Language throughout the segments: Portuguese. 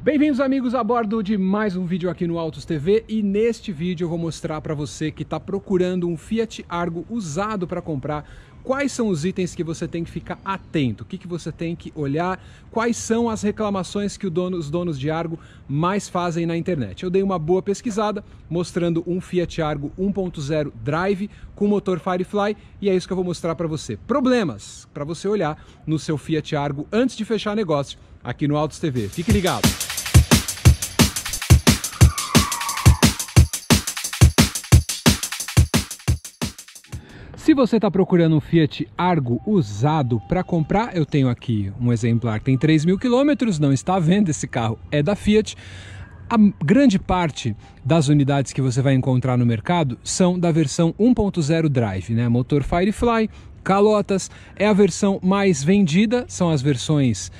Bem-vindos, amigos, a bordo de mais um vídeo aqui no Autos TV, e neste vídeo eu vou mostrar para você que está procurando um Fiat Argo usado para comprar quais são os itens que você tem que ficar atento, o que você tem que olhar, quais são as reclamações que os donos de Argo mais fazem na internet. Eu dei uma boa pesquisada mostrando um Fiat Argo 1.0 Drive com motor Firefly, e é isso que eu vou mostrar para você. Problemas para você olhar no seu Fiat Argo antes de fechar negócio aqui no Autos TV. Fique ligado! Se você está procurando um Fiat Argo usado para comprar, eu tenho aqui um exemplar que tem 3.000 km, não está à venda, esse carro é da Fiat. A grande parte das unidades que você vai encontrar no mercado são da versão 1.0 Drive, né? Motor Firefly, calotas, é a versão mais vendida, são as versões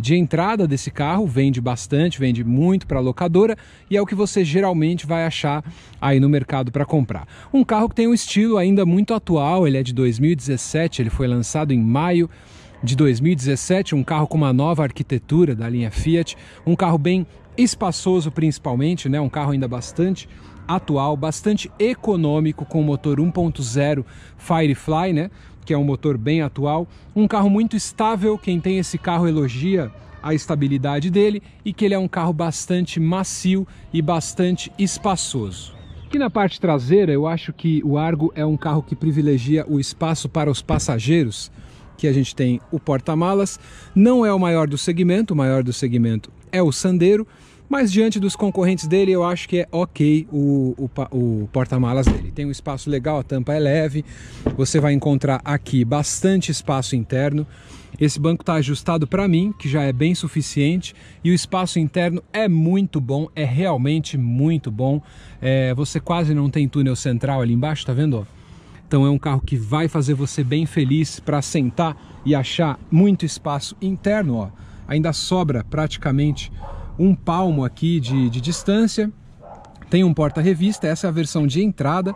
de entrada desse carro, vende bastante, vende muito para locadora, e é o que você geralmente vai achar aí no mercado para comprar. Um carro que tem um estilo ainda muito atual, ele é de 2017, ele foi lançado em maio de 2017, um carro com uma nova arquitetura da linha Fiat, um carro bem espaçoso principalmente, né? Um carro ainda bastante atual, bastante econômico, com o motor 1.0 Firefly, né? Que é um motor bem atual, um carro muito estável. Quem tem esse carro elogia a estabilidade dele, e que ele é um carro bastante macio e bastante espaçoso. Aqui na parte traseira eu acho que o Argo é um carro que privilegia o espaço para os passageiros, que a gente tem o porta-malas, não é o maior do segmento, o maior do segmento é o Sandero, mas diante dos concorrentes dele eu acho que é ok o porta-malas dele. Tem um espaço legal, a tampa é leve, você vai encontrar aqui bastante espaço interno. Esse banco está ajustado para mim, que já é bem suficiente, e o espaço interno é muito bom, é realmente muito bom. Você quase não tem túnel central ali embaixo, tá vendo? Então é um carro que vai fazer você bem feliz para sentar e achar muito espaço interno, ó. Ainda sobra praticamente um palmo aqui de distância. Tem um porta-revista, essa é a versão de entrada,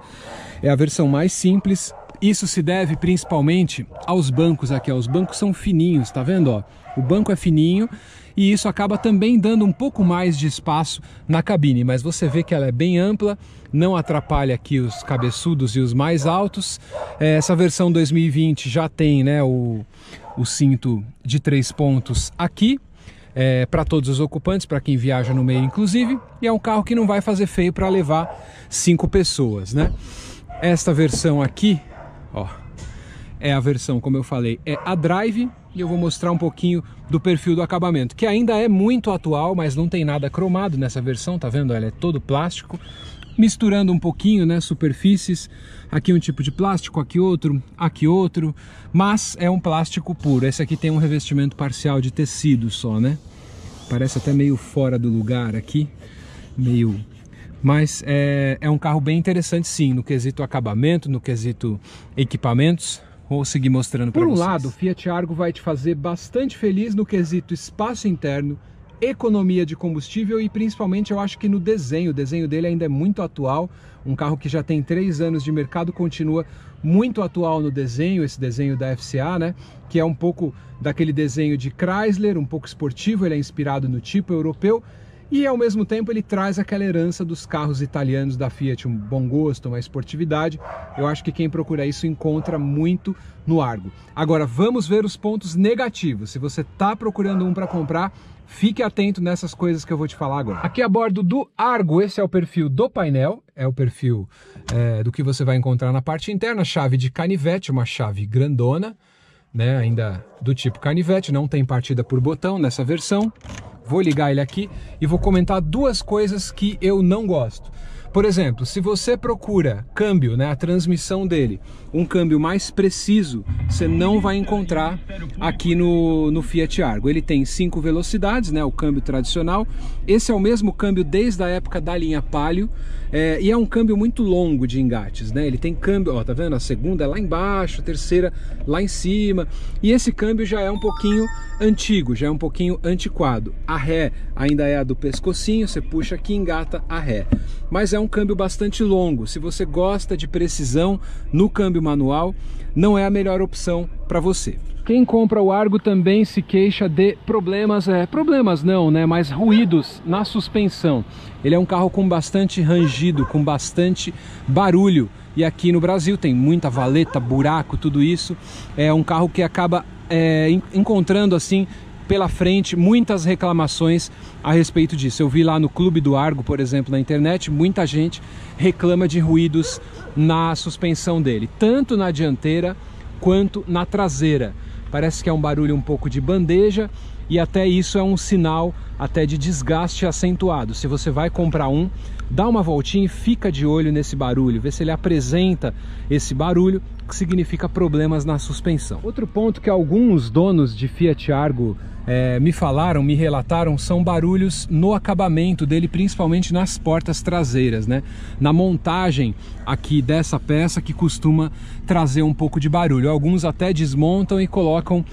é a versão mais simples. Isso se deve principalmente aos bancos aqui, ó. Os bancos são fininhos, tá vendo? Ó? O banco é fininho e isso acaba também dando um pouco mais de espaço na cabine, mas você vê que ela é bem ampla, não atrapalha aqui os cabeçudos e os mais altos. Essa versão 2020 já tem, né, o cinto de 3 pontos aqui, para todos os ocupantes, para quem viaja no meio inclusive, e é um carro que não vai fazer feio para levar 5 pessoas, né? Esta versão aqui, ó, é a versão, como eu falei, é a Drive, e eu vou mostrar um pouquinho do perfil do acabamento, que ainda é muito atual, mas não tem nada cromado nessa versão, tá vendo? Ela é todo plástico, misturando um pouquinho, né, superfícies, aqui um tipo de plástico, aqui outro, mas é um plástico puro. Esse aqui tem um revestimento parcial de tecido só, né? Parece até meio fora do lugar aqui, mas é um carro bem interessante sim, no quesito acabamento, no quesito equipamentos. Vou seguir mostrando para vocês. Por um lado, o Fiat Argo vai te fazer bastante feliz no quesito espaço interno, economia de combustível, e principalmente eu acho que no desenho. O desenho dele ainda é muito atual, um carro que já tem 3 anos de mercado, continua muito atual no desenho, esse desenho da FCA, né? Que é um pouco daquele desenho de Chrysler, um pouco esportivo, ele é inspirado no tipo europeu, e ao mesmo tempo ele traz aquela herança dos carros italianos da Fiat, um bom gosto, uma esportividade. Eu acho que quem procura isso encontra muito no Argo. Agora vamos ver os pontos negativos. Se você está procurando um para comprar, fique atento nessas coisas que eu vou te falar agora. Aqui a bordo do Argo, esse é o perfil do painel, é o perfil do que você vai encontrar na parte interna. Chave de canivete, uma chave grandona, né? Ainda do tipo canivete, não tem partida por botão nessa versão. Vou ligar ele aqui e vou comentar 2 coisas que eu não gosto. Por exemplo, se você procura câmbio, né, a transmissão dele, um câmbio mais preciso, você não vai encontrar aqui no Fiat Argo. Ele tem 5 velocidades, né, o câmbio tradicional. Esse é o mesmo câmbio desde a época da linha Palio, e é um câmbio muito longo de engates, né? Ele tem câmbio, ó, tá vendo? A segunda é lá embaixo, a terceira lá em cima. E esse câmbio já é um pouquinho antigo, já é um pouquinho antiquado. A ré ainda é a do pescocinho, você puxa aqui e engata a ré. Mas é um câmbio bastante longo. Se você gosta de precisão no câmbio manual, não é a melhor opção para você. Quem compra o Argo também se queixa de problemas não, né, mas ruídos na suspensão. Ele é um carro com bastante rangido, com bastante barulho. E aqui no Brasil tem muita valeta, buraco, tudo isso. É um carro que acaba encontrando assim pela frente muitas reclamações a respeito disso. Eu vi lá no Clube do Argo, por exemplo, na internet, muita gente reclama de ruídos na suspensão dele, tanto na dianteira quanto na traseira. Parece que é um barulho um pouco de bandeja e até isso é um sinal até de desgaste acentuado. Se você vai comprar um, dá uma voltinha e fica de olho nesse barulho, vê se ele apresenta esse barulho, que significa problemas na suspensão. Outro ponto que alguns donos de Fiat Argo me relataram, são barulhos no acabamento dele, principalmente nas portas traseiras, né? Na montagem aqui dessa peça, que costuma trazer um pouco de barulho. Alguns até desmontam e colocam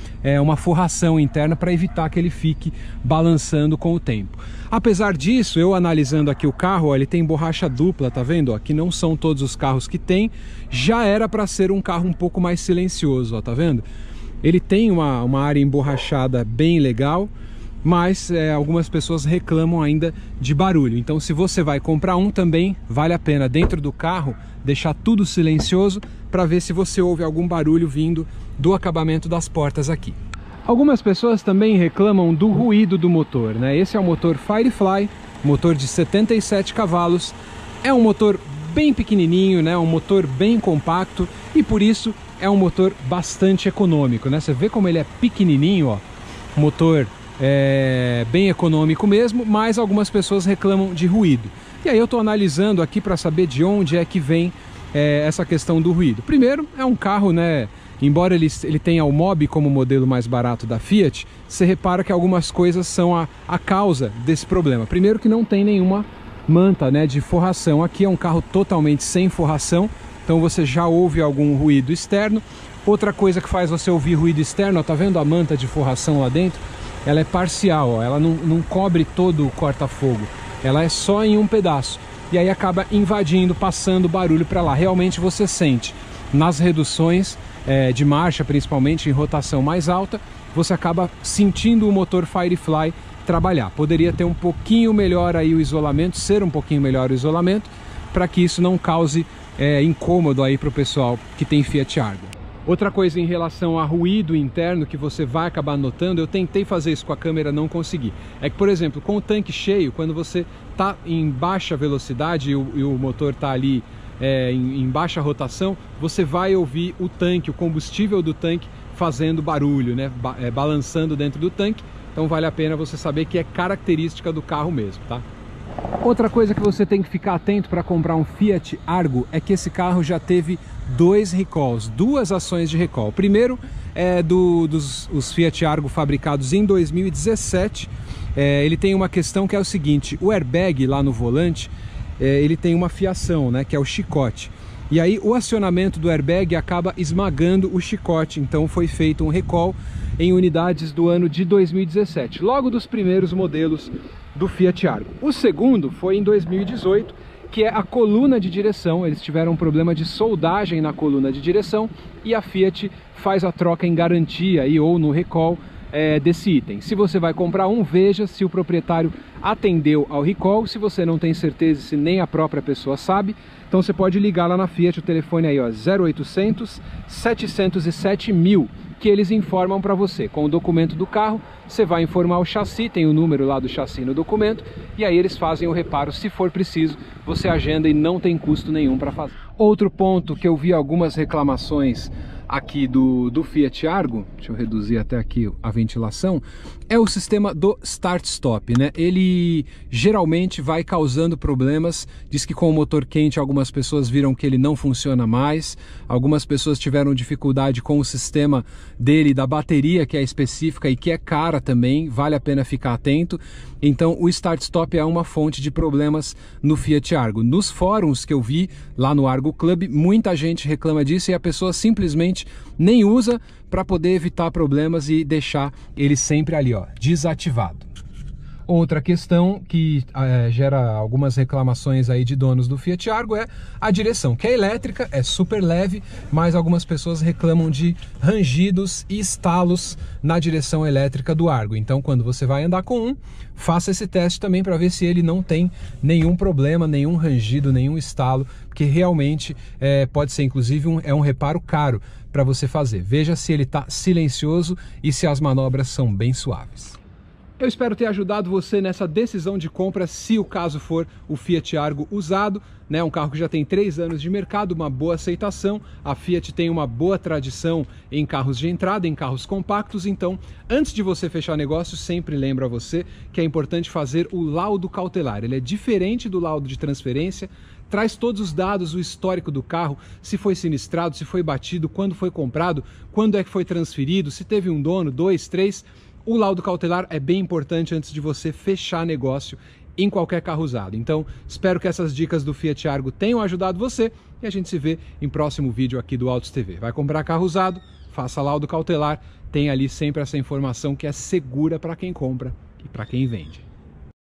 uma forração interna para evitar que ele fique balançando com o tempo. Apesar disso, eu analisando aqui o carro, ó, ele tem borracha dupla, tá vendo? Ó, que não são todos os carros que tem. Já era para ser um carro um pouco mais silencioso, ó, tá vendo? Ele tem uma área emborrachada bem legal, mas algumas pessoas reclamam ainda de barulho. Então, se você vai comprar um, também vale a pena dentro do carro deixar tudo silencioso para ver se você ouve algum barulho vindo do acabamento das portas aqui. Algumas pessoas também reclamam do ruído do motor, né? Esse é o motor Firefly, motor de 77 cavalos. É um motor bem pequenininho, né? Um motor bem compacto e por isso é um motor bastante econômico, né? Você vê como ele é pequenininho, ó. Motor bem econômico mesmo, mas algumas pessoas reclamam de ruído. E aí eu estou analisando aqui para saber de onde é que vem essa questão do ruído. Primeiro, é um carro, né? Embora ele tenha o Mobi como modelo mais barato da Fiat, você repara que algumas coisas são a causa desse problema. Primeiro, que não tem nenhuma manta, né, de forração. Aqui é um carro totalmente sem forração, então você já ouve algum ruído externo. Outra coisa que faz você ouvir ruído externo, ó, tá vendo a manta de forração lá dentro? Ela é parcial, ó, ela não cobre todo o corta-fogo, ela é só em um pedaço. E aí acaba invadindo, passando barulho para lá. Realmente você sente nas reduções de marcha, principalmente em rotação mais alta, você acaba sentindo o motor Firefly trabalhar. Poderia ter um pouquinho melhor aí o isolamento, ser um pouquinho melhor o isolamento, para que isso não cause incômodo aí para o pessoal que tem Fiat Argo. Outra coisa em relação a ruído interno que você vai acabar notando, eu tentei fazer isso com a câmera, não consegui. É que, por exemplo, com o tanque cheio, quando você está em baixa velocidade e o motor está ali em baixa rotação, você vai ouvir o tanque, o combustível do tanque fazendo barulho, né? Balançando dentro do tanque. Então vale a pena você saber que é característica do carro mesmo, tá? Outra coisa que você tem que ficar atento para comprar um Fiat Argo é que esse carro já teve 2 recalls, 2 ações de recall. Primeiro é dos Fiat Argo fabricados em 2017. Ele tem uma questão que é o seguinte: o airbag lá no volante, ele tem uma fiação, né, que é o chicote. E aí o acionamento do airbag acaba esmagando o chicote. Então foi feito um recall em unidades do ano de 2017, logo dos primeiros modelos do Fiat Argo. O segundo foi em 2018, que é a coluna de direção. Eles tiveram um problema de soldagem na coluna de direção e a Fiat faz a troca em garantia aí, ou no recall desse item. Se você vai comprar um, veja se o proprietário atendeu ao recall. Se você não tem certeza, se nem a própria pessoa sabe, então você pode ligar lá na Fiat, o telefone aí, ó, 0800 707 1000, que eles informam para você. Com o documento do carro, você vai informar o chassi, tem o número lá do chassi no documento, e aí eles fazem o reparo. Se for preciso, você agenda e não tem custo nenhum para fazer. Outro ponto que eu vi algumas reclamações aqui do Fiat Argo, deixa eu reduzir até aqui a ventilação, é o sistema do start-stop, né? Ele geralmente vai causando problemas. Diz que com o motor quente algumas pessoas viram que ele não funciona mais, algumas pessoas tiveram dificuldade com o sistema dele, da bateria, que é específica e que é cara também, vale a pena ficar atento. Então o start-stop é uma fonte de problemas no Fiat Argo. Nos fóruns que eu vi lá no Argo Club, muita gente reclama disso e a pessoa simplesmente nem usa para poder evitar problemas e deixar ele sempre ali, ó, desativado. Outra questão que gera algumas reclamações aí de donos do Fiat Argo é a direção, que é elétrica, é super leve, mas algumas pessoas reclamam de rangidos e estalos na direção elétrica do Argo. Então, quando você vai andar com faça esse teste também para ver se ele não tem nenhum problema, nenhum rangido, nenhum estalo, porque realmente pode ser, inclusive, um reparo caro para você fazer. Veja se ele está silencioso e se as manobras são bem suaves. Eu espero ter ajudado você nessa decisão de compra, se o caso for o Fiat Argo usado, né? Um carro que já tem 3 anos de mercado, uma boa aceitação. A Fiat tem uma boa tradição em carros de entrada, em carros compactos. Então, antes de você fechar negócio, sempre lembro a você que é importante fazer o laudo cautelar. Ele é diferente do laudo de transferência, traz todos os dados, o histórico do carro, se foi sinistrado, se foi batido, quando foi comprado, quando é que foi transferido, se teve um dono, 2, 3... O laudo cautelar é bem importante antes de você fechar negócio em qualquer carro usado. Então, espero que essas dicas do Fiat Argo tenham ajudado você e a gente se vê em próximo vídeo aqui do Autos TV. Vai comprar carro usado? Faça laudo cautelar. Tem ali sempre essa informação que é segura para quem compra e para quem vende.